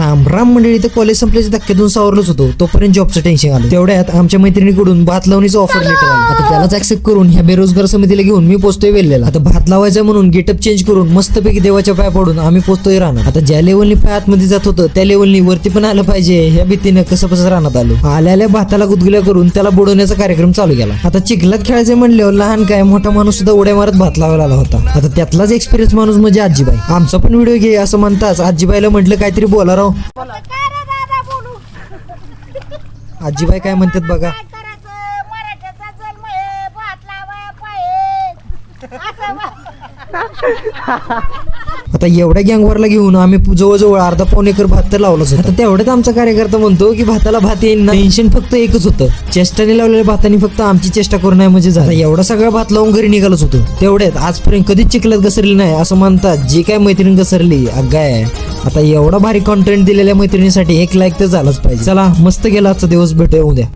राम राम मंडळी. तर कॉलेज संपल्याच्या धक्क्यातून सावरलोच होतो, तोपर्यंत जॉबचं टेन्शन आलं. तेवढ्यात आमच्या मैत्रिणीकडून भात लावणीचं ऑफर लेटर आलं. आता त्यालाच ऍक्सेप्ट करून ह्या बेरोजगार समितीला घेऊन मी पोहोचतोय वेल्लेला. आता भात लावायचं म्हणून गेटअप चेंज करून मस्तपैकी देवाच्या पाया पडून आम्ही पोहोचतोय राहणार. आता ज्या लेवलनी पाय आतमध्ये जात होतं त्या लेवलनी वरती पण आलं पाहिजे ह्या भीतीनं कसं राहण्यात आलो. आल्या भाताला गुदगुल्या करून त्याला बुडवण्याचा कार्यक्रम चालू केला. आता चिखलात खेळायचं म्हणल्यावर लहान काय मोठा माणूस सुद्धा उड्या मारत भात लावायला आला होता. आता त्यातलाच एक्सपिरियन्स माणूस म्हणजे आजीबाई. आमचा पण व्हिडिओ घे असं म्हणताच आजीबाईला म्हटलं काहीतरी बोला राव. आजीबाई काय म्हणतात बघा. आता एवढ्या गँगवरला घेऊन आम्ही जवळजवळ अर्धा पाऊण एकर भात तर लावलाच होता. आता तेवढ्यात आमचा कार्यकर्ता म्हणतो की भाताला भात येईन ना. टेन्शन फक्त एकच होतं, चेष्टाने लावलेल्या भाताने फक्त आमची चेष्टा करू नये म्हणजे झालं. एवढा सगळा भात लावून घरी निघालच होतो. तेवढ्यात आजपर्यंत कधीच चिखलात घसरली नाही असं म्हणतात जी काय मैत्रीण घसरली अगाय. आता एवढा भारी कॉन्टेंट दिलेल्या मैत्रिणीसाठी 1 लाईक तर झालाच पाहिजे. चला मस्त गेला आजचा दिवस, भेटूया उद्या.